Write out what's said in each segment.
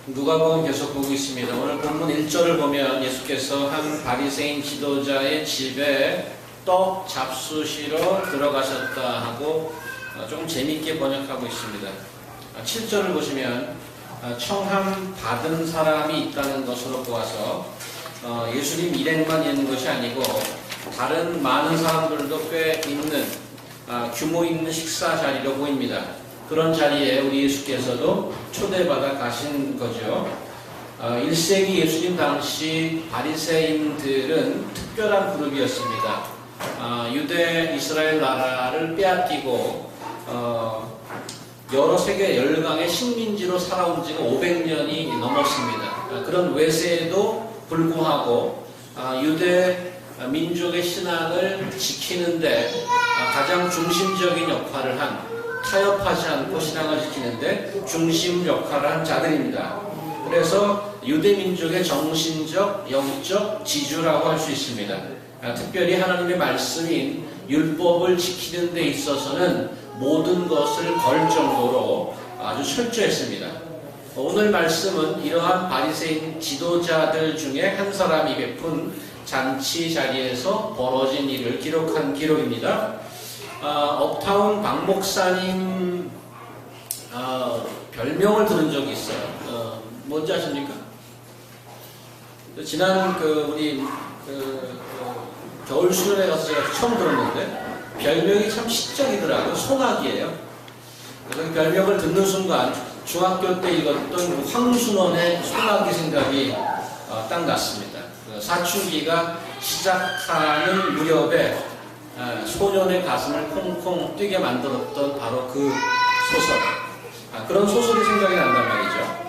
누가복음 계속 보고 있습니다. 오늘 본문 1절을 보면 예수께서 한 바리새인 지도자의 집에 떡 잡수시러 들어가셨다 하고 조금 재밌게 번역하고 있습니다. 7절을 보시면 청함 받은 사람이 있다는 것으로 보아서 예수님 일행만 있는 것이 아니고 다른 많은 사람들도 꽤 있는 규모 있는 식사 자리로 보입니다. 그런 자리에 우리 예수께서도 초대받아 가신 거죠. 1세기 예수님 당시 바리새인들은 특별한 그룹이었습니다. 유대 이스라엘 나라를 빼앗기고 여러 세계 열강의 식민지로 살아온 지가 500년이 넘었습니다. 그런 외세에도 불구하고 유대 민족의 신앙을 지키는데 가장 중심적인 역할을 한, 타협하지 않고 신앙을 지키는데 중심 역할을 한 자들입니다. 그래서 유대 민족의 정신적, 영적 지주라고 할 수 있습니다. 특별히 하나님의 말씀인 율법을 지키는 데 있어서는 모든 것을 걸 정도로 아주 철저했습니다. 오늘 말씀은 이러한 바리새인 지도자들 중에 한 사람이 베푼 잔치 자리에서 벌어진 일을 기록한 기록입니다. 업타운 박 목사님 별명을 들은 적이 있어요. 뭔지 아십니까? 지난 우리 겨울 수련회 가서 제가 처음 들었는데 별명이 참 시적이더라고요. 소나기예요. 그래서 그 별명을 듣는 순간 중학교 때 읽었던 황순원의 소나기 생각이 딱 났습니다. 사춘기가 시작하는 무렵에 소년의 가슴을 콩콩 뛰게 만들었던 바로 그 소설. 그런 소설이 생각이 난단 말이죠.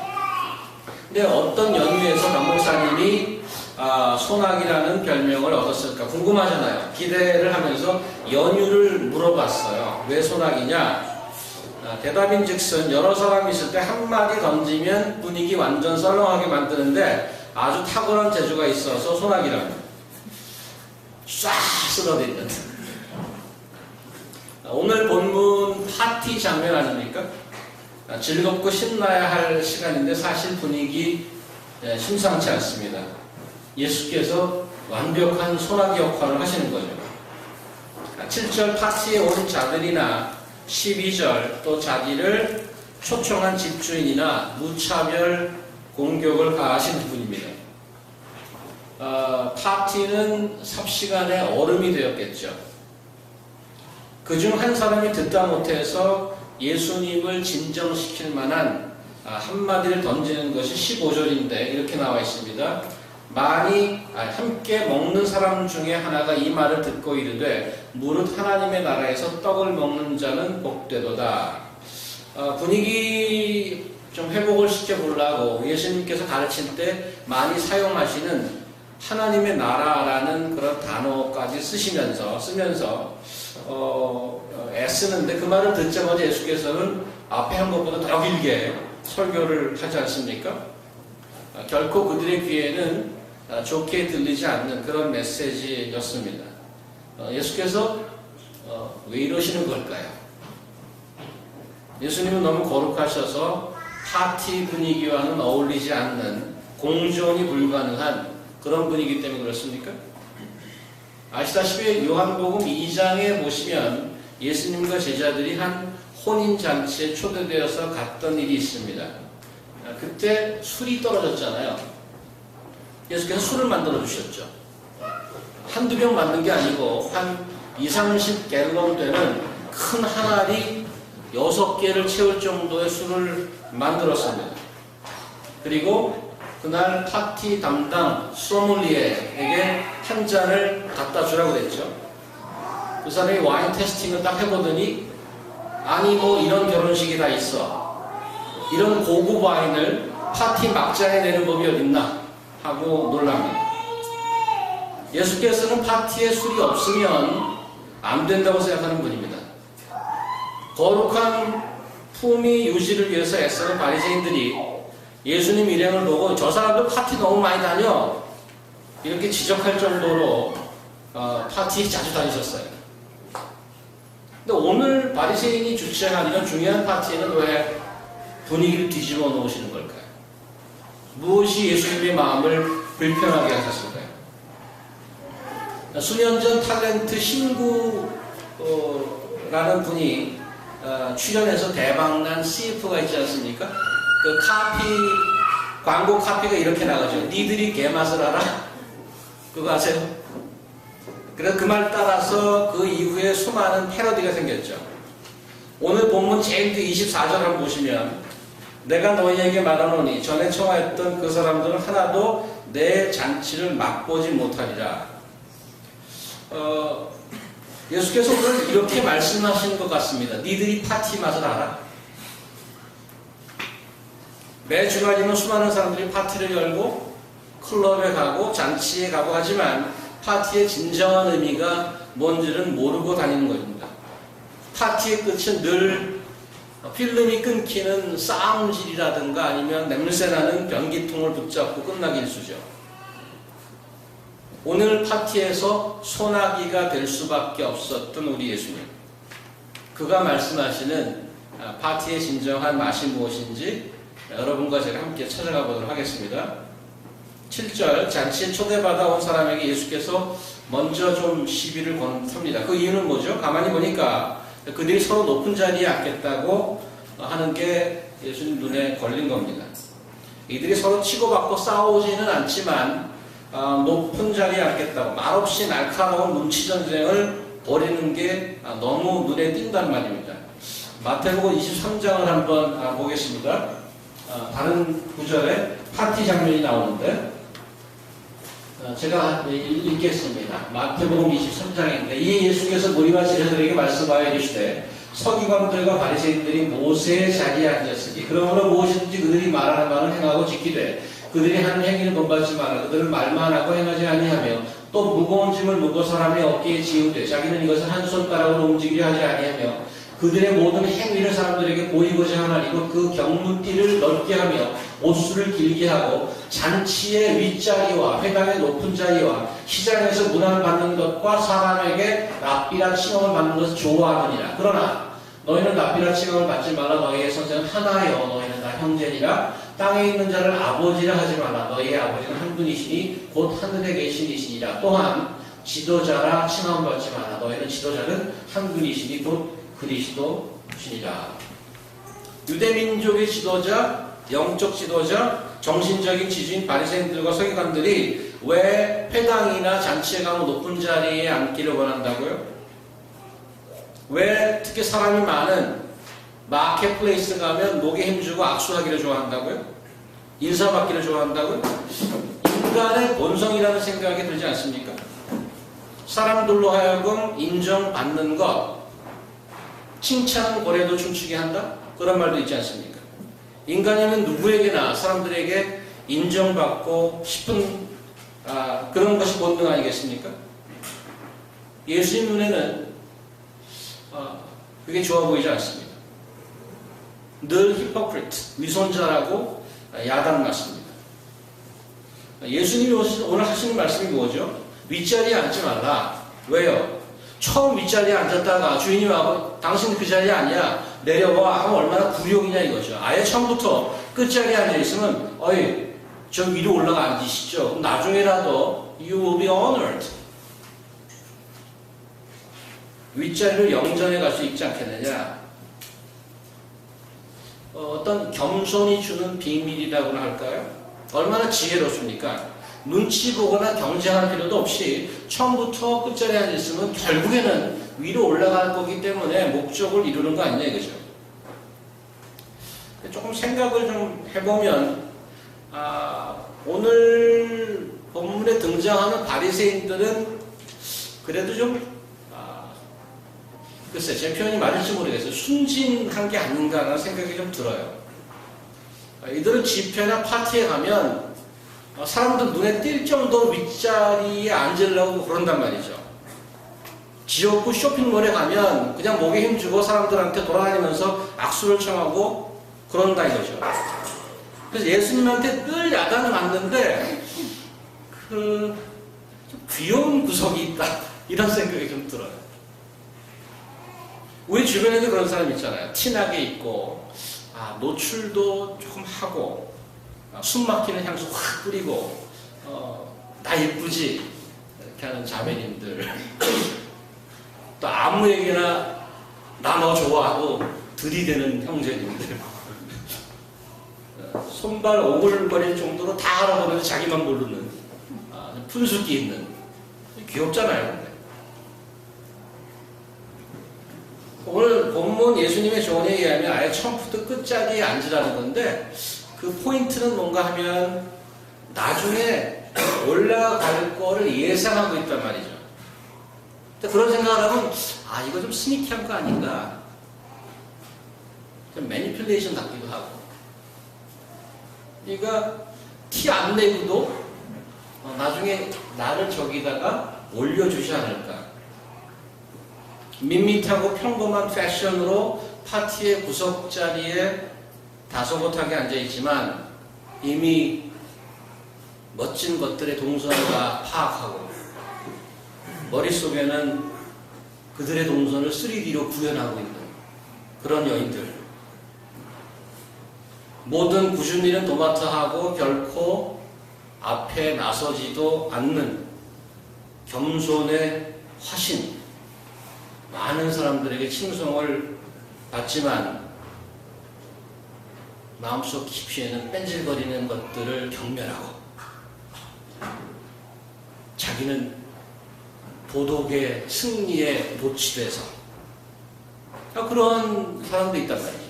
근데 어떤 연유에서 박 목사님이 소나기라는 별명을 얻었을까 궁금하잖아요. 기대를 하면서 연유를 물어봤어요. 왜 소나기냐? 대답인즉슨 여러 사람이 있을 때 한마디 던지면 분위기 완전 썰렁하게 만드는데 아주 탁월한 재주가 있어서 소나기랍니다. 쏴 쓰러지는. 오늘 본문 파티 장면 아닙니까? 즐겁고 신나야 할 시간인데 사실 분위기 심상치 않습니다. 예수께서 완벽한 소나기 역할을 하시는 거죠. 7절 파티에 온 자들이나 12절 또 자기를 초청한 집주인이나 무차별 공격을 가하시는 분입니다. 파티는 삽시간에 얼음이 되었겠죠. 그중 한 사람이 듣다 못해서 예수님을 진정시킬 만한 한마디를 던지는 것이 15절인데 이렇게 나와 있습니다. 함께 먹는 사람 중에 하나가 이 말을 듣고 이르되 무릇 하나님의 나라에서 떡을 먹는 자는 복되도다. 분위기 좀 회복을 시켜보려고 예수님께서 가르칠 때 많이 사용하시는 하나님의 나라라는 그런 단어까지 쓰면서 애쓰는데 그 말을 듣자마자 예수께서는 앞에 한 것보다 더 길게 설교를 하지 않습니까? 결코 그들의 귀에는 좋게 들리지 않는 그런 메시지였습니다. 예수께서 왜 이러시는 걸까요? 예수님은 너무 거룩하셔서 파티 분위기와는 어울리지 않는 공존이 불가능한 그런 분위기 때문에 그렇습니까? 아시다시피 요한복음 2장에 보시면 예수님과 제자들이 한 혼인잔치에 초대되어서 갔던 일이 있습니다. 그때 술이 떨어졌잖아요. 예수께서 술을 만들어 주셨죠. 한두 병 만든 게 아니고 한 20-30갤런 되는 큰 항아리 6개를 채울 정도의 술을 만들었습니다. 그리고 그날 파티 담당 소믈리에에게 한 잔을 갖다 주라고 그랬죠. 그 사람이 와인 테스팅을 딱 해보더니 아니 이런 결혼식이 다 있어. 이런 고급 와인을 파티 막장에 내는 법이 어딨나 하고 놀랍니다. 예수께서는 파티에 술이 없으면 안 된다고 생각하는 분입니다. 거룩한 품위 유지를 위해서 애쓰는 바리새인들이 예수님 일행을 보고 저 사람도 파티 너무 많이 다녀 이렇게 지적할 정도로 파티에 자주 다니셨어요. 근데 오늘 바리새인이 주최한 이런 중요한 파티에는 왜 분위기를 뒤집어 놓으시는 걸까요? 무엇이 예수님의 마음을 불편하게 하셨을까요? 수년 전 탤런트 신구라는 분이 출연해서 대박난 CF가 있지 않습니까? 그 광고 카피가 이렇게 나가죠. 니들이 개맛을 알아? 그거 아세요? 그래서 그 말 따라서 그 이후에 수많은 패러디가 생겼죠. 오늘 본문 제일 뒤 24절 한번 보시면 내가 너희에게 말하노니 전에 청하였던 그 사람들은 하나도 내 잔치를 맛보지 못하리라. 예수께서 그걸 이렇게 말씀하시는 것 같습니다. 니들이 파티 맛을 알아? 매 주말이면 수많은 사람들이 파티를 열고 클럽에 가고 잔치에 가고 하지만 파티의 진정한 의미가 뭔지는 모르고 다니는 것입니다. 파티의 끝은 늘 필름이 끊기는 싸움질이라든가 아니면 냄새나는 변기통을 붙잡고 끝나기 일쑤죠. 오늘 파티에서 소나기가 될 수밖에 없었던 우리 예수님. 그가 말씀하시는 파티의 진정한 맛이 무엇인지 여러분과 제가 함께 찾아가 보도록 하겠습니다. 7절 잔치에 초대받아 온 사람에게 예수께서 먼저 좀 시비를 겁니다. 그 이유는 뭐죠? 가만히 보니까 그들이 서로 높은 자리에 앉겠다고 하는 게 예수님 눈에 걸린 겁니다. 이들이 서로 치고받고 싸우지는 않지만 높은 자리에 앉겠다고 말없이 날카로운 눈치전쟁을 벌이는 게 너무 눈에 띈단 말입니다. 마태복음 23장을 한번 보겠습니다. 다른 구절에 파티 장면이 나오는데 제가 읽겠습니다. 마태복음 23장인데 이에 예수께서 무리와 제자들에게 말씀하여 이르시되 서기관들과 바리새인들이 모세의 자리에 앉았으니 그러므로 무엇이든지 그들이 말하는 말을 행하고 지키되 그들이 하는 행위는 본받지 말라. 그들은 말만 하고 행하지 아니하며 또 무거운 짐을 무거 사람의 어깨에 지우되 자기는 이것을 한 손가락으로 움직이려 하지 아니하며 그들의 모든 행위를 사람들에게 보이고자 하나니고 그 경문띠를 넓게 하며 옷수를 길게 하고 잔치의 윗자리와 회당의 높은 자리와 시장에서 문안 받는 것과 사람에게 납비라 칭함을 받는 것을 좋아하느니라. 그러나 너희는 납비라 칭함을 받지 말라. 너희의 선생은 하나여 너희는 다 형제니라. 땅에 있는 자를 아버지라 하지 말라. 너희의 아버지는 한 분이시니 곧 하늘에 계신 이시니라. 또한 지도자라 칭함을 받지 말라. 너희는 지도자는 한 분이시니 곧 그리스도시니라. 유대민족의 지도자, 영적 지도자, 정신적인 지주인 바리새인들과 서기관들이 왜 회당이나 잔치에 가면 높은 자리에 앉기를 원한다고요? 왜 특히 사람이 많은 마켓플레이스 가면 목에 힘주고 악수하기를 좋아한다고요? 인사받기를 좋아한다고요? 인간의 본성이라는 생각이 들지 않습니까? 사람들로 하여금 인정받는 것, 칭찬 고래도 춤추게 한다? 그런 말도 있지 않습니까? 인간이면 누구에게나 사람들에게 인정받고 싶은 그런 것이 본능 아니겠습니까? 예수님 눈에는 그게 좋아 보이지 않습니다. 늘 히포크리트, 위선자라고 야단 맞습니다. 예수님이 오늘 하시는 말씀이 뭐죠? 윗자리에 앉지 말라. 왜요? 처음 윗자리에 앉았다가 주인이 와서 당신 그 자리에 아니야 내려와 하면 얼마나 굴욕이냐 이거죠. 아예 처음부터 끝자리에 앉아있으면 어이 저 위로 올라가 앉으시죠. 그럼 나중에라도 you will be honored. 윗자리로 영전에 갈 수 있지 않겠느냐. 어떤 겸손이 주는 비밀이라고나 할까요? 얼마나 지혜롭습니까? 눈치 보거나 경쟁할 필요도 없이 처음부터 끝자리에 앉았으면 결국에는 위로 올라갈 거기 때문에 목적을 이루는 거 아니냐 이거죠. 조금 생각을 좀 해보면 오늘 본문에 등장하는 바리새인들은 그래도 좀 글쎄 제 표현이 맞을지 모르겠어요. 순진한 게 아닌가라는 생각이 좀 들어요. 이들은 집회나 파티에 가면 사람들 눈에 띌 정도로 윗자리에 앉으려고 그런단 말이죠. 지역구 쇼핑몰에 가면 그냥 목에 힘주고 사람들한테 돌아다니면서 악수를 청하고 그런다 이거죠. 그래서 예수님한테 늘 야단을 맞는데 좀 귀여운 구석이 있다 이런 생각이 좀 들어요. 우리 주변에도 그런 사람 있잖아요. 티나게 입고 노출도 조금 하고 숨 막히는 향수 확 뿌리고 나 예쁘지 이렇게 하는 자매님들, 또 아무에게나 나 너 좋아하고 들이대는 형제님들, 손발 오글거릴 정도로 다 알아보는데 자기만 모르는 분수기 있는, 귀엽잖아요. 근데. 오늘 본문 예수님의 조언에 의하면 아예 처음부터 끝자리에 앉으라는 건데, 그 포인트는 뭔가 하면 나중에 올라갈 거를 예상하고 있단 말이죠. 그런 생각을 하면 이거 좀 스니키한 거 아닌가, 좀 매니플레이션 같기도 하고, 그러니까 티 안 내고도 나중에 나를 저기다가 올려주지 않을까. 밋밋하고 평범한 패션으로 파티의 구석자리에 다소곳하게 앉아있지만 이미 멋진 것들의 동선을 다 파악하고 머릿속에는 그들의 동선을 3D로 구현하고 있는 그런 여인들. 모든 꾸준히 일은 도맡아하고 결코 앞에 나서지도 않는 겸손의 화신. 많은 사람들에게 칭송을 받지만 마음속 깊이에는 뺀질거리는 것들을 경멸하고 자기는 도덕의 승리에 노치돼서 그런 사람도 있단 말이죠.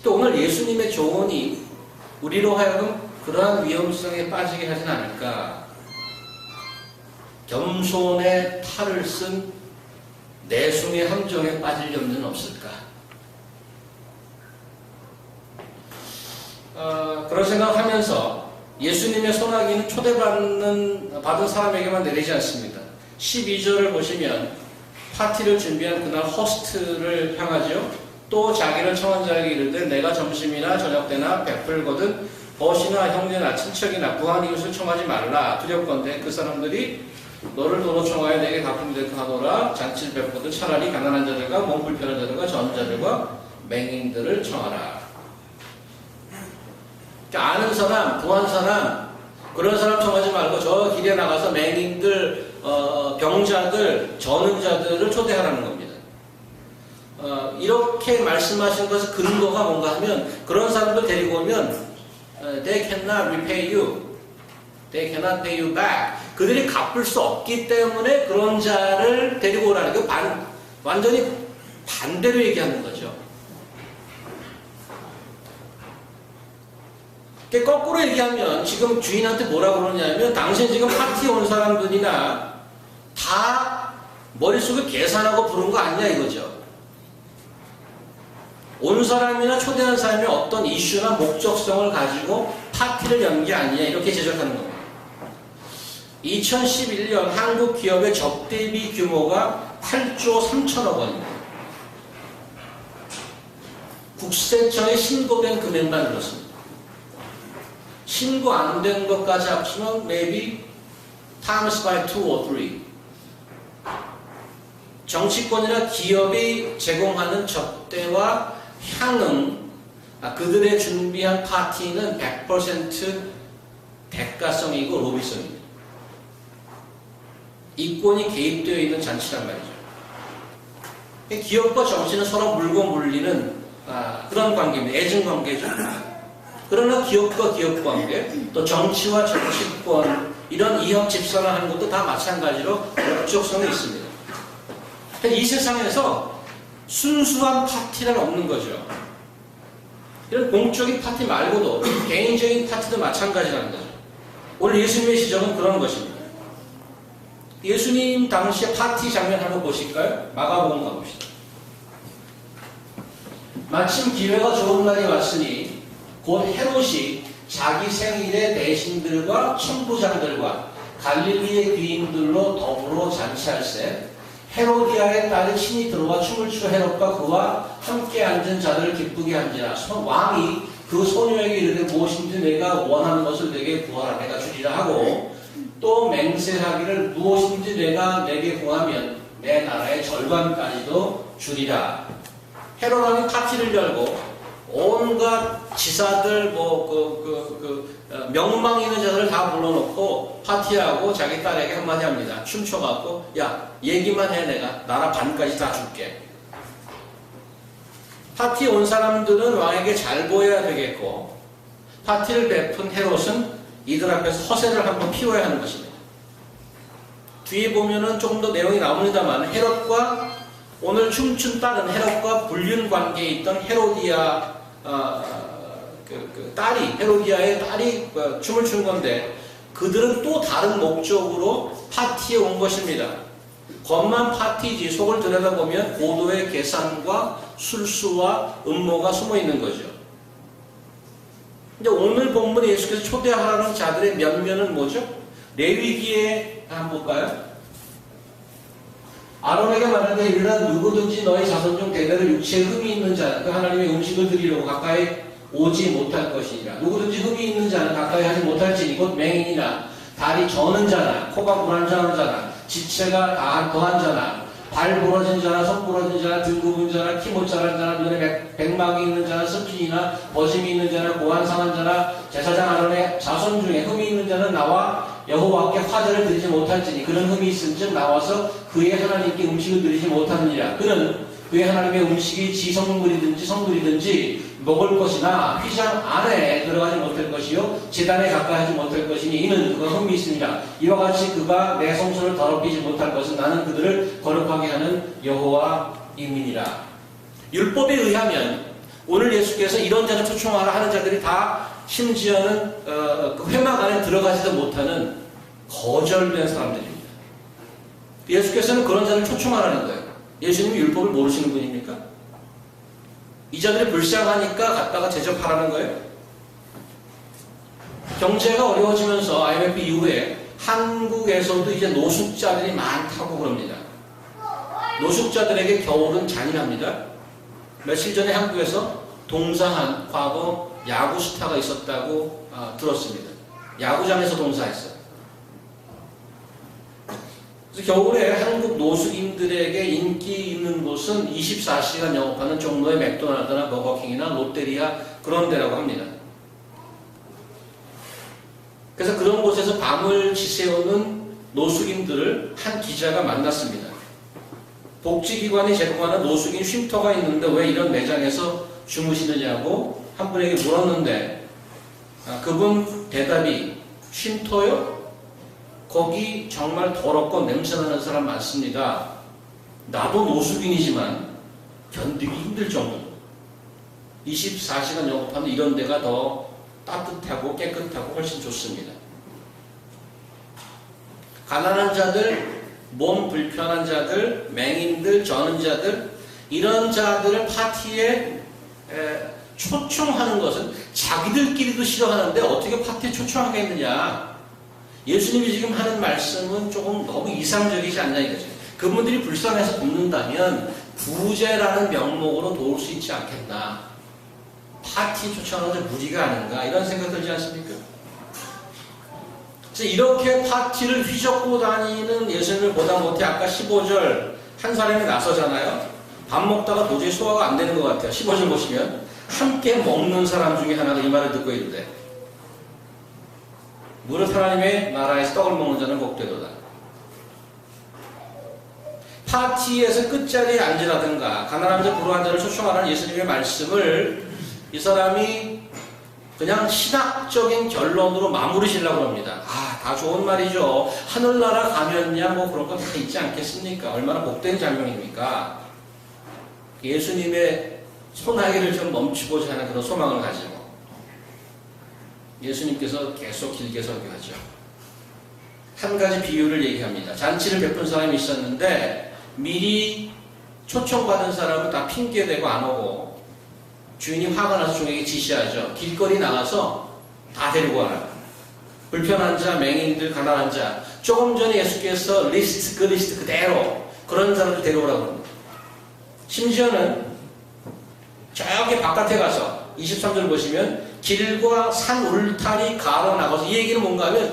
또 오늘 예수님의 조언이 우리로 하여금 그러한 위험성에 빠지게 하진 않을까. 겸손의 탈을 쓴 내숭의 함정에 빠질 염려는 없을까. 그런 생각하면서 예수님의 소나기는 초대받은 사람에게만 내리지 않습니다. 12절을 보시면 파티를 준비한 그날 호스트를 향하죠. 또 자기를 청한 자에게 이르되 내가 점심이나 저녁 때나 베풀거든 벗이나 형제나 친척이나 부한 이웃을 청하지 말라. 두렵건대 그 사람들이 너를 도로 청하여 내게 갚음이 될까 하더라. 잔치를 베푸든 차라리 가난한 자들과 몸 불편한 자들과 전자들과 맹인들을 청하라. 아는 사람, 부한 사람, 그런 사람 청하지 말고 저 길에 나가서 맹인들, 병자들, 저능자들을 초대하라는 겁니다. 이렇게 말씀하신 것의 근거가 뭔가 하면 그런 사람들 데리고 오면 they cannot repay you. They cannot pay you back. 그들이 갚을 수 없기 때문에 그런 자를 데리고 오라는 거 완전히 반대로 얘기하는 거죠. 거꾸로 얘기하면 지금 주인한테 뭐라고 그러냐면 당신 지금 파티에 온 사람들이나 다 머릿속에 계산하고 부른 거 아니냐 이거죠. 온 사람이나 초대한 사람이 어떤 이슈나 목적성을 가지고 파티를 연 게 아니냐 이렇게 지적하는 겁니다. 2011년 한국 기업의 적대비 규모가 8조 3천억 원입니다. 국세청에 신고된 금액만 그렇습니다. 신고 안 된 것까지 합치면 maybe times by 2 or 3. 정치권이나 기업이 제공하는 접대와 향응, 그들의 준비한 파티는 100% 대가성이고 로비성입니다. 이권이 개입되어 있는 잔치란 말이죠. 기업과 정치는 서로 물고 물리는 그런 관계입니다. 애증관계죠. 그러나 기업과 기업관계, 또 정치와 정치권, 이런 이합 집산화하는 것도 다 마찬가지로 목적성이 있습니다. 이 세상에서 순수한 파티는 없는 거죠. 이런 공적인 파티 말고도 개인적인 파티도 마찬가지라는 거죠. 오늘 예수님의 지적은 그런 것입니다. 예수님 당시의 파티 장면 한번 보실까요? 마가복음 가봅시다. 마침 기회가 좋은 날이 왔으니 곧 헤롯이 자기 생일에 대신들과 천부장들과 갈릴리의 귀인들로 더불어 잔치할세 헤로디아의 딸이 친히 들어와 춤을 추 헤롯과 그와 함께 앉은 자들을 기쁘게 한지라. 왕이 그 소녀에게 이르되 무엇인지 내가 원하는 것을 내게 구하라 내가 주리라 하고 또 맹세하기를 무엇인지 내가 내게 구하면 내 나라의 절반까지도 주리라. 헤롯 왕이 파티를 열고 온갖 지사들 명망 있는 자들을 다 불러놓고 파티하고 자기 딸에게 한마디 합니다. 춤춰갖고 야 얘기만 해 내가 나라 반까지 다 줄게. 파티에 온 사람들은 왕에게 잘 보여야 되겠고 파티를 베푼 헤롯은 이들 앞에서 허세를 한번 피워야 하는 것입니다. 뒤에 보면은 조금 더 내용이 나옵니다만 헤롯과 오늘 춤춘 딸은 헤롯과 불륜 관계에 있던 헤로디아 딸이 헤로디아의 딸이 춤을 춘 건데 그들은 또 다른 목적으로 파티에 온 것입니다. 겉만 파티지 속을 들여다보면 고도의 계산과 술수와 음모가 숨어 있는 거죠. 근데 오늘 본문에 예수께서 초대하라는 자들의 면면은 뭐죠? 레위기에 한번 볼까요? 아론에게 말하되 이르라 누구든지 너희 자손 중 대대로 육체에 흠이 있는 자 그 하나님의 음식을 드리려고 가까이 오지 못할 것이니라. 누구든지 흠이 있는 자는 가까이 하지 못할지니 곧 맹인이나 다리 저는 자나 코가 불안정한 자나 지체가 더한 자나 발 부러진 자나 손 부러진 자나 등 굽은 자나 키 못 자란 자나 눈에 백막이 있는 자나 습진이나 버짐이 있는 자나 고안 상한 자나 제사장 아론의 자손 중에 흠이 있는 자는 나와 여호와께 화제를 드리지 못할지니 그런 흠이 있은즉 나와서 그의 하나님께 음식을 드리지 못하느니라. 그는 그의 하나님의 음식이 지성물이든지 성물이든지 먹을 것이나 휘장 안에 들어가지 못할 것이요 제단에 가까이 하지 못할 것이니 이는 그가 흠이 있습니다. 이와 같이 그가 내 성소를 더럽히지 못할 것은 나는 그들을 거룩하게 하는 여호와임이니라. 율법에 의하면 오늘 예수께서 이런 자를 초청하라 하는 자들이 다 심지어는 그 회막 안에 들어가지도 못하는 거절된 사람들입니다. 예수께서는 그런 자를 초청하라는 거예요. 예수님이 율법을 모르시는 분입니까? 이 자들이 불쌍하니까 갔다가 제접하라는 거예요. 경제가 어려워지면서 IMF 이후에 한국에서도 이제 노숙자들이 많다고 그럽니다. 노숙자들에게 겨울은 잔인합니다. 며칠 전에 한국에서 동사한 과거 야구 스타가 있었다고 들었습니다. 야구장에서 동사했어요. 그래서 겨울에 한국 노숙인들에게 인기 있는 곳은 24시간 영업하는 종로의 맥도날드나 버거킹이나 롯데리아 그런 데라고 합니다. 그래서 그런 곳에서 밤을 지새우는 노숙인들을 한 기자가 만났습니다. 복지기관이 제공하는 노숙인 쉼터가 있는데 왜 이런 매장에서 주무시느냐고 한 분에게 물었는데 그분 대답이 쉼터요? 거기 정말 더럽고 냄새나는 사람 많습니다. 나도 노숙인이지만 견디기 힘들 정도로 24시간 영업하는 이런 데가 더 따뜻하고 깨끗하고 훨씬 좋습니다. 가난한 자들, 몸 불편한 자들, 맹인들, 저는 자들 이런 자들을 파티에 초청하는 것은 자기들끼리도 싫어하는데 어떻게 파티에 초청하겠느냐. 예수님이 지금 하는 말씀은 조금 너무 이상적이지 않냐 이거죠. 그분들이 불쌍해서 돕는다면 구제라는 명목으로 도울 수 있지 않겠나. 파티 초청하는 게 무리가 아닌가 이런 생각 들지 않습니까? 그래서 이렇게 파티를 휘젓고 다니는 예수님을 보다 못해 아까 15절 한 사람이 나서잖아요. 밥 먹다가 도저히 소화가 안 되는 것 같아요. 15절 보시면 함께 먹는 사람 중에 하나가 이 말을 듣고 이르되 무릇 하나님의 나라에서 떡을 먹는 자는 복되도다. 파티에서 끝자리에 앉으라든가 가난한 자 불우한 자를 초청하라는 예수님의 말씀을 이 사람이 그냥 신학적인 결론으로 마무리 지려고 합니다. 다 좋은 말이죠. 하늘나라 가면야 뭐 그런 거 다 있지 않겠습니까? 얼마나 복된 장면입니까? 예수님의 소나기를 좀 멈추고자 하는 그런 소망을 가지고 예수님께서 계속 길게 설교하죠. 한 가지 비유를 얘기합니다. 잔치를 베푼 사람이 있었는데 미리 초청받은 사람은 다 핑계대고 안 오고 주인이 화가 나서 종에게 지시하죠. 길거리 나가서 다 데리고 와라. 불편한 자, 맹인들, 가난한 자. 조금 전에 예수께서 그 리스트 그대로 그런 사람들 데려오라고 합니다. 심지어는 저기 바깥에 가서 23절 보시면 길과 산 울타리 가로 나가서 이 얘기는 뭔가 하면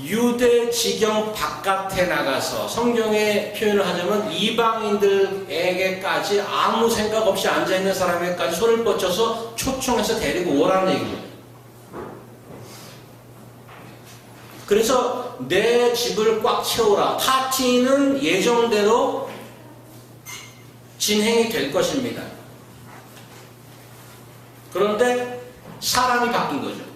유대 지경 바깥에 나가서 성경의 표현을 하자면 이방인들에게까지 아무 생각 없이 앉아있는 사람에게까지 손을 뻗쳐서 초청해서 데리고 오라는 얘기예요. 그래서 내 집을 꽉 채우라. 파티는 예정대로 진행이 될 것입니다. 그런데 사람이 바뀐 거죠.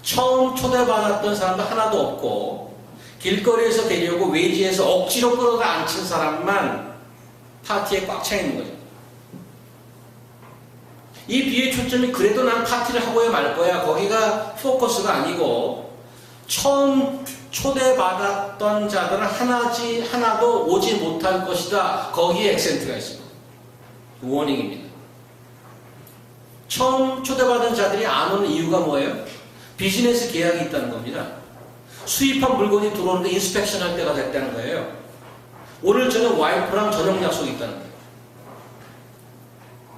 처음 초대받았던 사람도 하나도 없고 길거리에서 데려오고 외지에서 억지로 끌어다 앉힌 사람만 파티에 꽉 차 있는 거죠. 이 비유의 초점이 그래도 난 파티를 하고야 말 거야. 거기가 포커스가 아니고 처음 초대받았던 자들은 하나도 오지 못할 것이다. 거기에 액센트가 있습니다. 워닝입니다. 처음 초대받은 자들이 안 오는 이유가 뭐예요? 비즈니스 계약이 있다는 겁니다. 수입한 물건이 들어오는데 인스펙션 할 때가 됐다는 거예요. 오늘 저녁 와이프랑 저녁 약속이 있다는 거예요.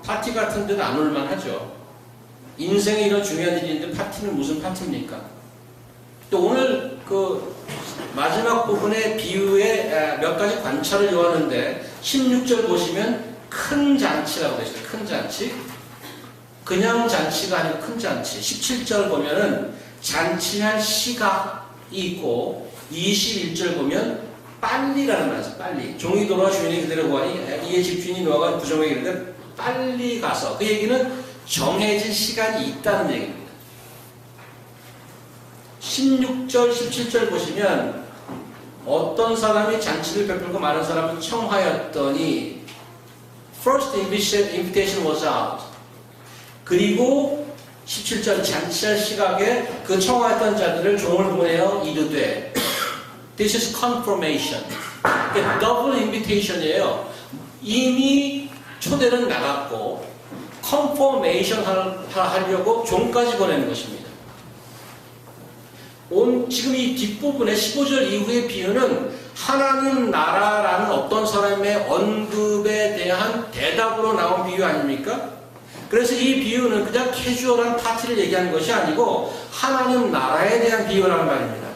파티 같은 데는 안 올만 하죠. 인생에 이런 중요한 일이 있는데 파티는 무슨 파티입니까? 또 오늘 그 마지막 부분의 비유에 몇 가지 관찰을 요하는데 16절 보시면 큰 잔치라고 되어 있어요. 큰 잔치. 그냥 잔치가 아니고 큰 잔치. 17절 보면은 잔치할 시각이 있고 21절 보면 빨리라는 말이죠. 빨리. 종이 돌아와 주인이 그대로 구하니 이에 집주인이 노아가 부정에게 이르되 빨리 가서. 그 얘기는 정해진 시간이 있다는 얘기입니다. 16절, 17절 보시면 어떤 사람이 잔치를 베풀고 많은 사람을 청하였더니 First invitation was out. 그리고 17절 잔치할 시각에 그 청하였던 자들을 종을 보내어 이르되 This is confirmation. 더블 인비테이션이에요. 이미 초대는 나갔고 confirmation 하려고 종까지 보내는 것입니다. 지금 이 뒷부분의 15절 이후의 비유는 하나님 나라라는 어떤 사람의 언급에 대한 대답으로 나온 비유 아닙니까? 그래서 이 비유는 그냥 캐주얼한 파티를 얘기하는 것이 아니고 하나님 나라에 대한 비유라는 말입니다.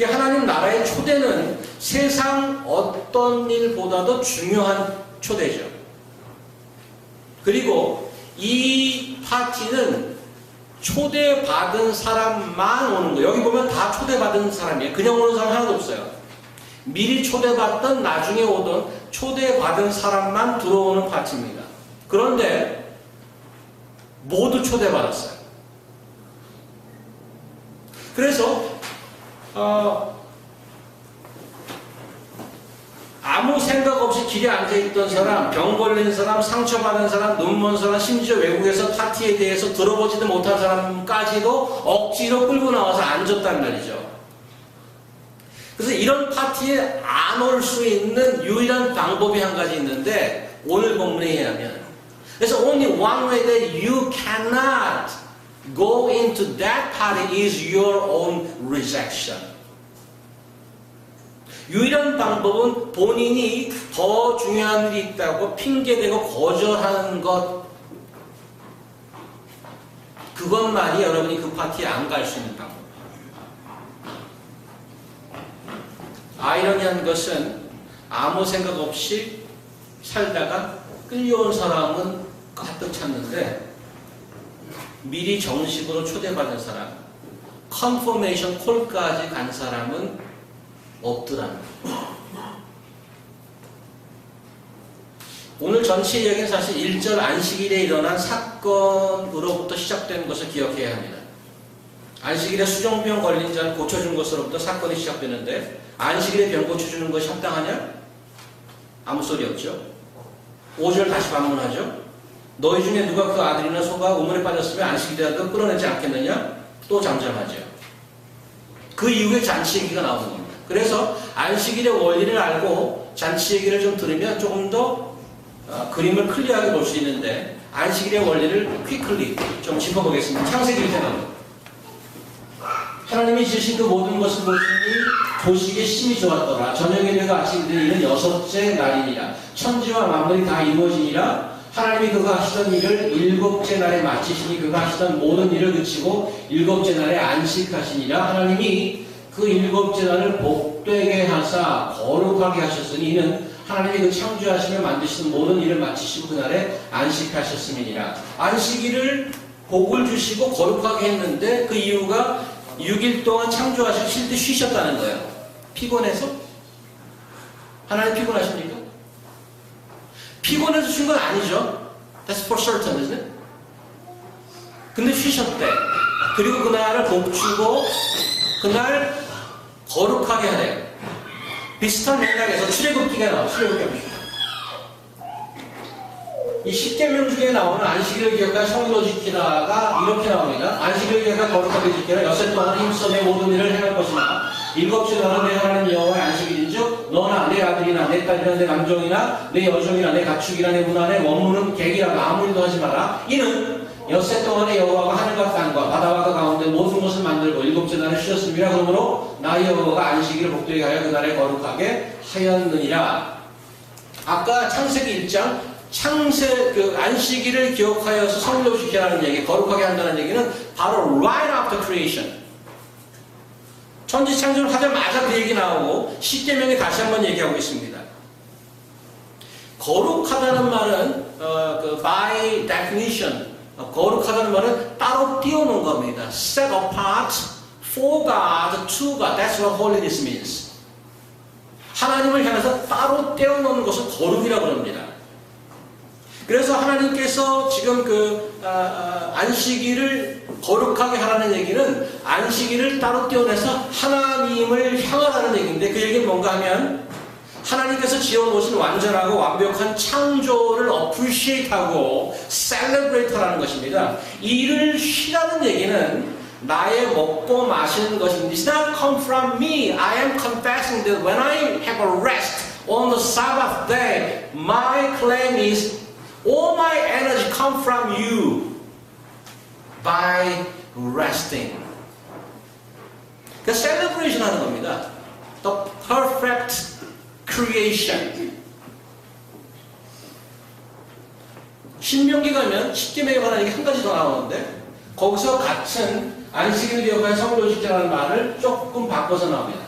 하나님 나라의 초대는 세상 어떤 일보다도 중요한 초대죠. 그리고 이 파티는 초대받은 사람만 오는 거예요. 여기 보면 다 초대받은 사람이에요. 그냥 오는 사람 하나도 없어요. 미리 초대받던 나중에 오던 초대받은 사람만 들어오는 파티입니다. 그런데 모두 초대받았어요. 그래서 아무 생각 없이 길에 앉아있던 사람, 병 걸린 사람, 상처받은 사람, 눈먼 사람, 심지어 외국에서 파티에 대해서 들어보지도 못한 사람까지도 억지로 끌고 나와서 앉았단 말이죠. 그래서 이런 파티에 안 올 수 있는 유일한 방법이 한 가지 있는데 오늘 본문에 의하면 그래서 only one way that you cannot go into that party is your own rejection. 유일한 방법은 본인이 더 중요한 일이 있다고 핑계대고 거절하는 것, 그것만이 여러분이 그 파티에 안 갈 수 있는 방법. 아이러니한 것은 아무 생각 없이 살다가 끌려온 사람은 가득 찼는데 미리 정식으로 초대받은 사람, 컨포메이션 콜까지 간 사람은 없더라는 거예요. 오늘 전체 이야기는 사실 1절 안식일에 일어난 사건으로부터 시작된 것을 기억해야 합니다. 안식일에 수종병 걸린 자를 고쳐준 것으로부터 사건이 시작되는데 안식일에 병 고쳐주는 것이 합당하냐? 아무 소리 없죠. 5절 다시 반문하죠. 너희 중에 누가 그 아들이나 소가 우물에 빠졌으면 안식일이라도 끌어내지 않겠느냐? 또 잠잠하죠. 그 이후에 잔치 얘기가 나오는 겁니다. 그래서 안식일의 원리를 알고 잔치 얘기를 좀 들으면 조금 더 그림을 클리어하게 볼 수 있는데 안식일의 원리를 퀵클리 좀 짚어보겠습니다. 창세기 1장 나옵니다. 하나님이 지으신 그 모든 것을 보시기에 심히 좋았더라. 저녁에 되고 아침에 이르는 6째 날이니라. 천지와 만물이 다 이루어지니라. 하나님이 그가 하시던 일을 일곱째 날에 마치시니 그가 하시던 모든 일을 그치고 일곱째 날에 안식하시니라. 하나님이 그 일곱째 날을 복되게 하사 거룩하게 하셨으니 이는 하나님이 그 창조하시며 만드시는 모든 일을 마치시고 그날에 안식하셨음이니라. 안식일을 복을 주시고 거룩하게 했는데 그 이유가 6일 동안 창조하시고 쉴 때 쉬셨다는 거예요. 피곤해서? 하나님 피곤하십니까? 피곤해서 쉰 건 아니죠. That's for certain, isn't it? 근데 쉬셨대. 그리고 그날을 복주고 그날 거룩하게 하래요. 비슷한 맥락에서 출애굽기가 나와요. 출애굽기 보십시오. 이 10계명 중에 나오는 안식일을 기억하여 성일로 지키다가 이렇게 나옵니다. 안식일을 기억하여 거룩하게 지키라. 엿새 동안 힘써 내 모든 일을 행할 것이나 일곱째 날은 내 하나님 여호와의 안식일인즉 너나 내 아들이나 내 딸이나 내 남종이나 내 여종이나 내 가축이나 내 문화 내 원문은 객이라도 아무 일도 하지 마라. 이는 엿새 동안에 여호와가 하늘과 땅과 바다와 그 가운데 모든 것을 만들고 일곱째 날을 쉬었습니다. 그러므로 나 여호와가 안식일을 복되게 하여 그날에 거룩하게 하였느니라. 아까 창세기 1장 안식일을 기억하여서 성일로 지키라는 얘기, 거룩하게 한다는 얘기는 바로 right after creation. 천지 창조를 하자마자 그 얘기 나오고 10계명에 다시 한번 얘기하고 있습니다. 거룩하다는 말은 by definition 거룩하다는 말은 따로 띄우는 겁니다. Set apart for God, to God. That's what holiness means. 하나님을 향해서 따로 떼어놓는 것을 거룩이라고 합니다. 그래서 하나님께서 지금 안식일을 거룩하게 하라는 얘기는 안식일을 따로 떼어내서 하나님을 향하라는 얘기인데 그 얘기는 뭔가 하면 하나님께서 지어놓으신 완전하고 완벽한 창조를 appreciate하고 celebrate하라는 것입니다. 이를 쉬라는 얘기는 나의 먹고 마시는 것입니다. It's not come from me. I am confessing that when I have a rest on the Sabbath day, my claim is all my energy come from you by resting. 그 celebration 하는 겁니다. The perfect creation. 신명기 가면 10계명에 관한 얘기 한 가지 더 나오는데 거기서 같은 안식일 기억하여 성일로 지키라는 말을 조금 바꿔서 나옵니다.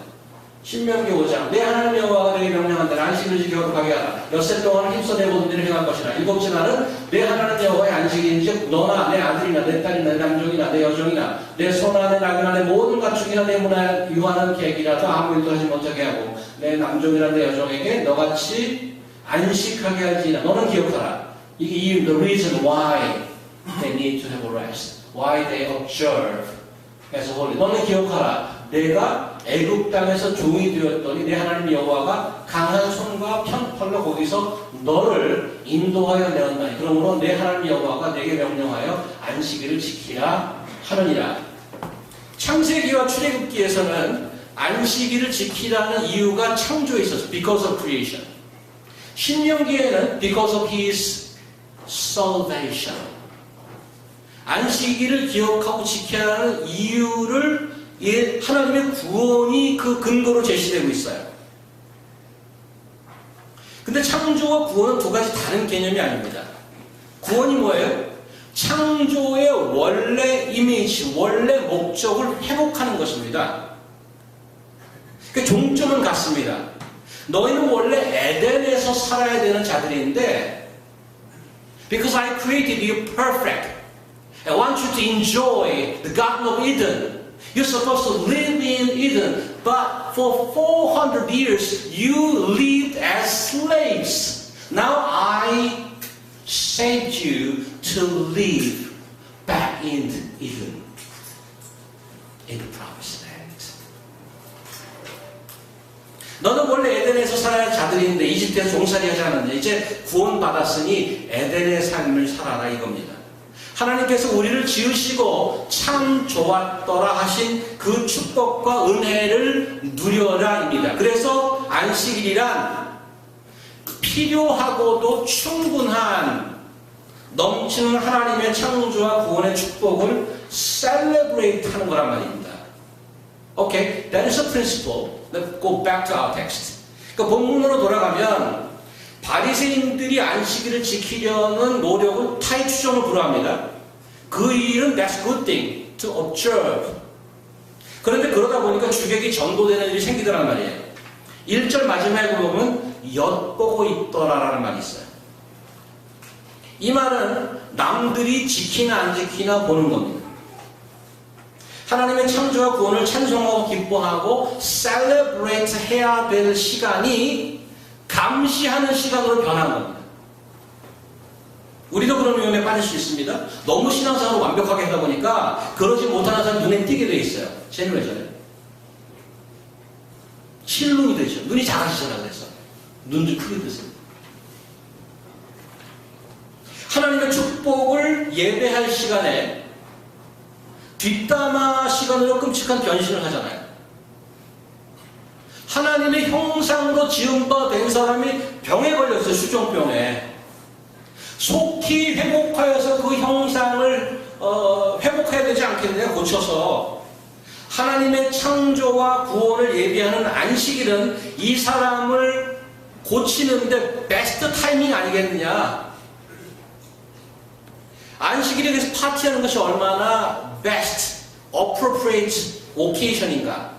신명기 5장 내 하나님 여호와가 너에게 명령한다. 안식일을 지켜 거룩하게 하라. 엿새 동안 힘써 내 모든 일을 행할 것이라. 일곱째 날은 내 하나님 여호와의 안식일인즉 너나 내 아들이나 내 딸이나 내 남종이나 내 여종이나 내 소나 내 낙이나 내 모든 가축이나 내 문화에 유하는 객이라도 아무 일도 하지 못하게 하고 내 남종이나 내 여종에게 너같이 안식하게 할지니라. 너는 기억하라. 이게 이유, the reason why they need to have a rest, why they observe as holy. 너는 기억하라. 내가 애굽 땅에서 종이 되었더니 내 하나님 여호와가 강한 손과 편팔로 거기서 너를 인도하여 내었나니 그러므로 내 하나님 여호와가 내게 명령하여 안식일을 지키라 하느니라. 창세기와 출애굽기에서는 안식일을 지키라는 이유가 창조에 있었어. Because of creation. 신명기에는 because of his salvation. 안식일을 기억하고 지켜야 하는 이유를 하나님의 구원이 그 근거로 제시되고 있어요. 근데 창조와 구원은 두 가지 다른 개념이 아닙니다. 구원이 뭐예요? 창조의 원래 이미지, 원래 목적을 회복하는 것입니다. 그 종점은 같습니다. 너희는 원래 에덴에서 살아야 되는 자들인데 because I created you perfect. I want you to enjoy the Garden of Eden. You're supposed to live in Eden, but for 400 years you lived as slaves. Now I saved you to live back in Eden, in the promised land. 너는 원래 에덴에서 살아야 자들인데 이집트에서 종살이 하지 않았냐. 이제 구원받았으니 에덴의 삶을 살아라 이겁니다. 하나님께서 우리를 지으시고 참 좋았더라 하신 그 축복과 은혜를 누려라입니다. 그래서 안식일이란 필요하고도 충분한 넘치는 하나님의 창조와 구원의 축복을 celebrate 하는 거란 말입니다. Okay, that is a principle. Let's go back to our text. 그러니까 본문으로 돌아가면 바리새인들이 안식일을 지키려는 노력은 타의 추종을 불허합니다. 그 일은 that's good thing to observe. 그런데 그러다 보니까 주객이 전도되는 일이 생기더란 말이에요. 1절 마지막에 보면 엿보고 있더라라는 말이 있어요. 이 말은 남들이 지키나 안 지키나 보는 겁니다. 하나님의 창조와 구원을 찬송하고 기뻐하고 celebrate 해야 될 시간이 감시하는 시간으로 변한 겁니다. 우리도 그런 위험에 빠질 수 있습니다. 너무 신앙생활을 완벽하게 하다 보니까 그러지 못하는 사람이 눈에 띄게 돼 있어요. 쟤는 왜 저래? 실눈이 되죠. 눈이 작아지잖아. 그래서 눈 좀 크게 뜨세요. 하나님의 축복을 예배할 시간에 뒷담화 시간으로 끔찍한 변신을 하잖아요. 하나님의 형상으로 지은 바 된 사람이 병에 걸렸어요. 수종병에. 속히 회복하여서 그 형상을 회복해야 되지 않겠느냐. 고쳐서 하나님의 창조와 구원을 예비하는 안식일은 이 사람을 고치는데 베스트 타이밍 아니겠느냐. 안식일에 대해서 파티하는 것이 얼마나 best, appropriate occasion인가.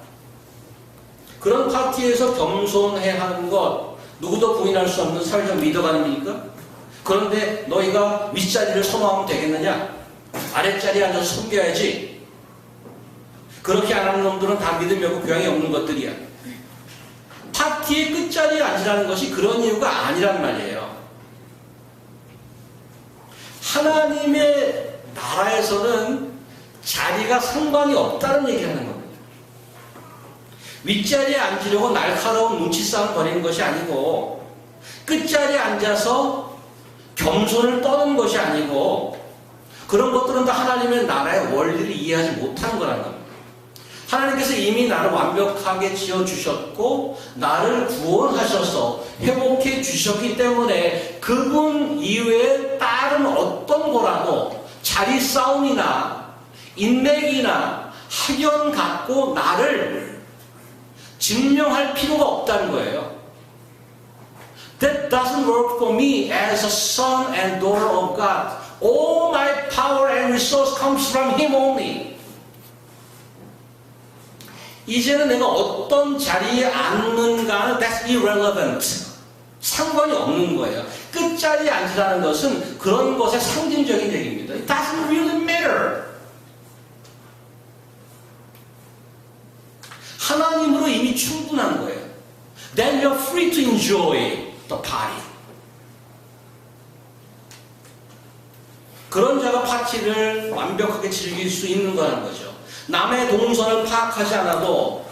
그런 파티에서 겸손해야 하는 것 누구도 부인할 수 없는 사회적 미덕 아닙니까? 그런데 너희가 윗자리를 선호하면 되겠느냐? 아랫자리에 앉아서 섬겨야지. 그렇게 안 하는 놈들은 다 믿음이 없고 교양이 없는 것들이야. 파티의 끝자리에 앉으라는 것이 그런 이유가 아니란 말이에요. 하나님의 나라에서는 자리가 상관이 없다는 얘기를 하는 겁니다. 윗자리에 앉으려고 날카로운 눈치 싸움 벌이는 것이 아니고 끝자리에 앉아서 겸손을 떠는 것이 아니고 그런 것들은 다 하나님의 나라의 원리를 이해하지 못하는 거라는 겁니다. 하나님께서 이미 나를 완벽하게 지어주셨고 나를 구원하셔서 회복해 주셨기 때문에 그분 이외에 다른 어떤 거라도 자리 싸움이나 인맥이나 학연 갖고 나를 증명할 필요가 없다는 거예요. That doesn't work for me as a son and daughter of God. All my power and resource comes from Him only. 이제는 내가 어떤 자리에 앉는가는 that's irrelevant. 상관이 없는 거예요. 끝자리에 앉으라는 것은 그런 것의 상징적인 얘기입니다. It doesn't really matter. 하나님으로 이미 충분한 거예요. Then you're free to enjoy the party. 그런 자가 파티를 완벽하게 즐길 수 있는 거라는 거죠. 남의 동선을 파악하지 않아도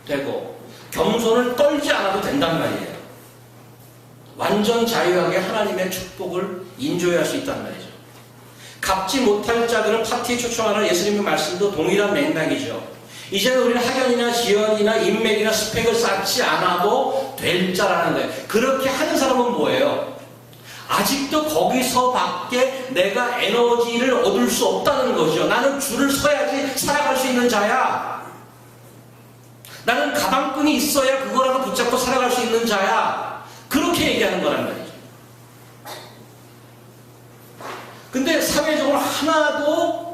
되고 겸손을 떨지 않아도 된단 말이에요. 완전 자유하게 하나님의 축복을 인조할 수 있단 말이죠. 갚지 못할 자들을 파티에 초청하는 예수님의 말씀도 동일한 맥락이죠. 이제는 우리는 학연이나 지연이나 인맥이나 스펙을 쌓지 않아도 될 자라는 거예요. 그렇게 하는 사람은 뭐예요? 아직도 거기서밖에 내가 에너지를 얻을 수 없다는 거죠. 나는 줄을 서야지 살아갈 수 있는 자야. 나는 가방끈이 있어야 그거라도 붙잡고 살아갈 수 있는 자야. 그렇게 얘기하는 거란 말이죠. 근데 사회적으로 하나도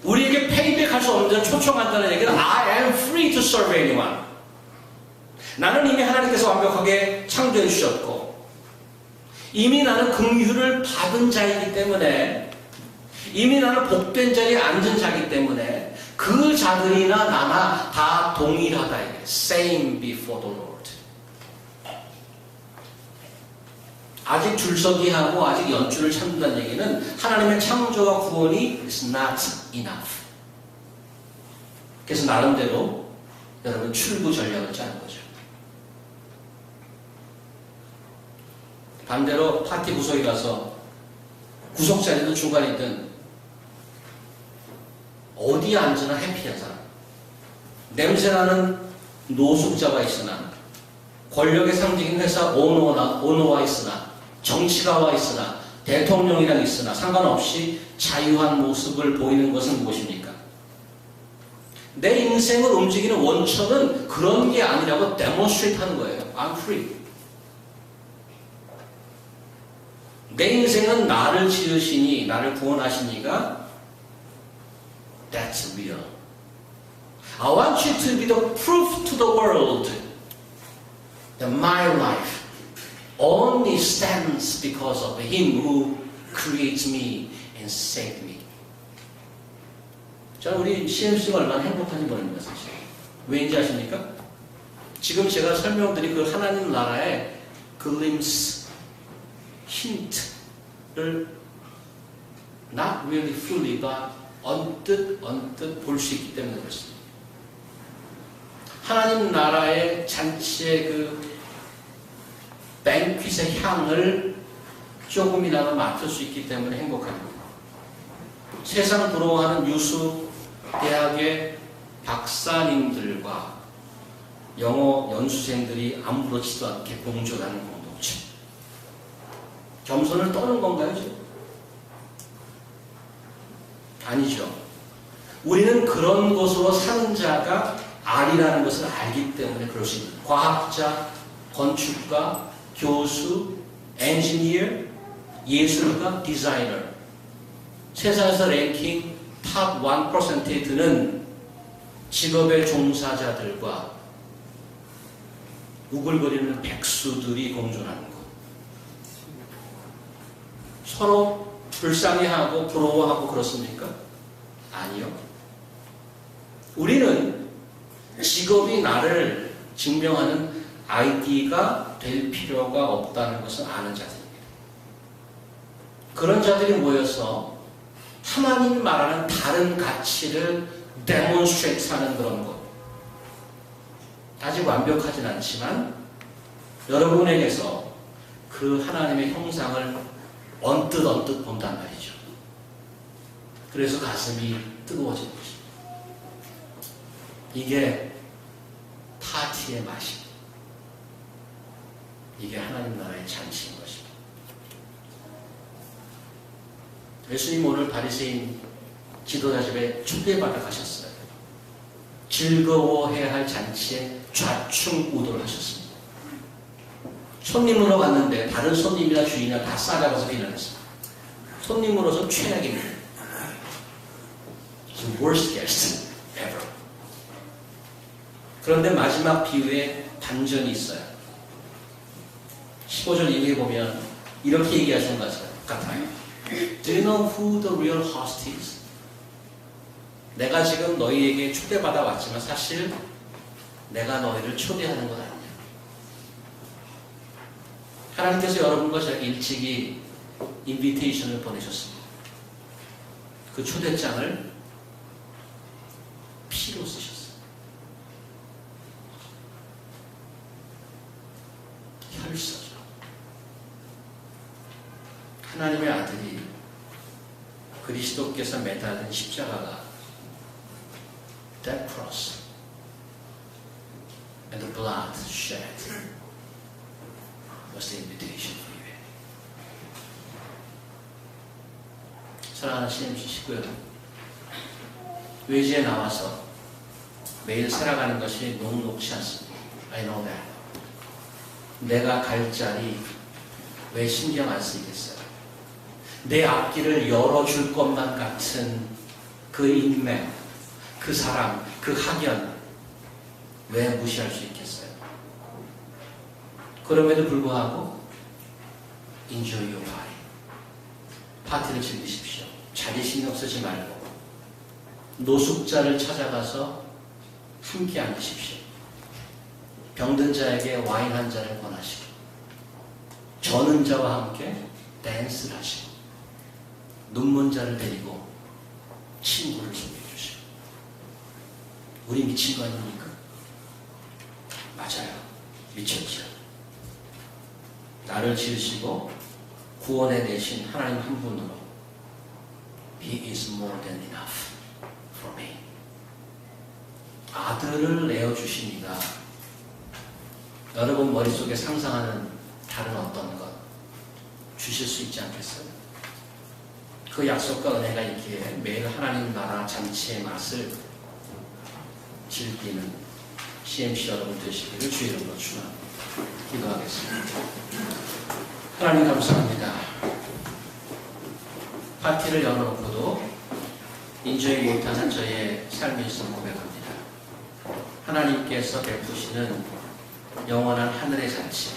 우리에게 페이백할 수 없는 초청한다는 얘기는 I am free to serve anyone. 나는 이미 하나님께서 완벽하게 창조해 주셨고 이미 나는 긍휼을 받은 자이기 때문에 이미 나는 복된 자리에 앉은 자이기 때문에 그 자들이나 나나 다 동일하다. Same before the Lord. 아직 줄서기하고 아직 연줄을 찾는다는 얘기는 하나님의 창조와 구원이 is not enough. 그래서 나름대로 여러분 출구 전략을 짜는 거죠. 반대로 파티 구석에 가서 구석자리든 중간이든 어디에 앉으나 해피한 사람, 냄새나는 노숙자가 있으나 권력의 상징인 회사 오너와 있으나 정치가 와 있으나 대통령이랑 있으나 상관없이 자유한 모습을 보이는 것은 무엇입니까? 내 인생을 움직이는 원천은 그런 게 아니라고 데몬스트레이트 하는 거예요. I'm free. 내 인생은 나를 지으시니, 나를 구원하시니가 That's real. I want you to be the proof to the world that my life only stands because of Him who creates me and saved me. 자, 우리 CMC가 얼마나 행복한지 모릅니다, 사실. 왜인지 아십니까? 지금 제가 설명드린 그 하나님 나라의 glimpse, 힌트를 not really fully, but 언뜻 볼 수 있기 때문에 그렇습니다. 하나님 나라의 잔치의 그 뱅퀴의 향을 조금이나마 맡을 수 있기 때문에 행복합니다. 세상 부러워하는 유수 대학의 박사님들과 영어 연수생들이 아무렇지도 않게 공존하는 공동체. 겸손을 떠는 건가요, 지금? 아니죠. 우리는 그런 것으로 사는 자가 아니라는 것을 알기 때문에 그럴 수 있습니다. 과학자, 건축가, 교수, 엔지니어, 예술가, 디자이너. 세상에서 랭킹 탑 1%에 드는 직업의 종사자들과 우글거리는 백수들이 공존하는 것. 서로 불쌍해하고 부러워하고 그렇습니까? 아니요. 우리는 직업이 나를 증명하는 아이디가 될 필요가 없다는 것을 아는 자들입니다. 그런 자들이 모여서 하나님이 말하는 다른 가치를 데몬스트레이트 하는 그런 것. 아직 완벽하진 않지만 여러분에게서 그 하나님의 형상을 언뜻 본단 말이죠. 그래서 가슴이 뜨거워지는 것입니다. 이게 파티의 맛입니다. 이게 하나님 나라의 잔치인 것입니다. 예수님 오늘 바리새인 지도자 집에 초대받아 가셨어요. 즐거워해야 할 잔치에 좌충우돌 하셨습니다. 손님으로 갔는데 다른 손님이나 주인이나 다 싸잡아서 비난했습니다. 손님으로서 최악입니다. The worst guest ever. 그런데 마지막 비유에 반전이 있어요. 15절 이후에 보면 이렇게 얘기하시는 것 같아요. Do you know who the real host is? 내가 지금 너희에게 초대받아 왔지만 사실 내가 너희를 초대하는 건 아니야. 하나님께서 여러분과 저에게 일찍이 인비테이션을 보내셨습니다. 그 초대장을 피로 쓰셨어요. 혈서죠. 하나님의 아들이 그리스도께서 매달린 십자가가 that cross and the blood shed was the invitation for you. 사랑하는 CMC 식구여러분, 외지에 나와서 매일 살아가는 것이 녹록지 않습니다. I know that. 내가 갈 자리 왜 신경 안 쓰이겠어요? 내 앞길을 열어줄 것만 같은 그 인맥, 그 사람, 그 학연 왜 무시할 수 있겠어요? 그럼에도 불구하고 enjoy your party. 파티를 즐기십시오. 자기 신경 쓰지 말고 노숙자를 찾아가서 함께 앉으십시오. 병든 자에게 와인 한 잔을 권하시고 저는 자와 함께 댄스를 하시고 눈먼 자를 데리고 친구를 소개해 주시고. 우리 미친 거 아닙니까? 맞아요. 미쳤죠. 나를 지으시고 구원해 내신 하나님 한 분으로 He is more than enough for me. 아들을 내어주시니가 여러분 머릿속에 상상하는 다른 어떤 것 주실 수 있지 않겠어요? 그 약속과 은혜가 있기에 매일 하나님 나라 잔치의 맛을 즐기는 CMC 여러분 되시기를 주의 이름으로 축원합니다. 기도하겠습니다. 하나님 감사합니다. 파티를 열어놓고도 인조이 못하는 저의 삶이 있음을 고백합니다. 하나님께서 베푸시는 영원한 하늘의 잔치,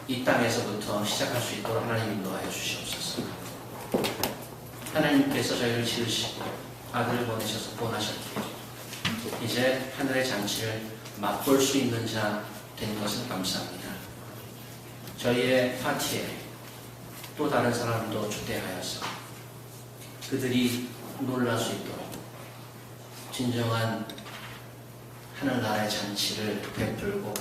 이 땅에서부터 시작할 수 있도록 하나님 인도하여 주시옵소서. 하나님께서 저희를 지으시고 아들을 보내셔서 구원하셨기에 이제 하늘의 잔치를 맛볼 수 있는 자 된 것은 감사합니다. 저희의 파티에 또 다른 사람도 초대하여서 그들이 놀랄 수 있도록 진정한 하늘나라의 잔치를 베풀고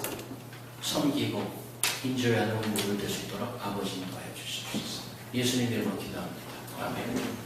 섬기고 인조하는 모습을 될 수 있도록 아버지 인도하여 주시옵소서. 예수님 이름으로 기도합니다. 아멘.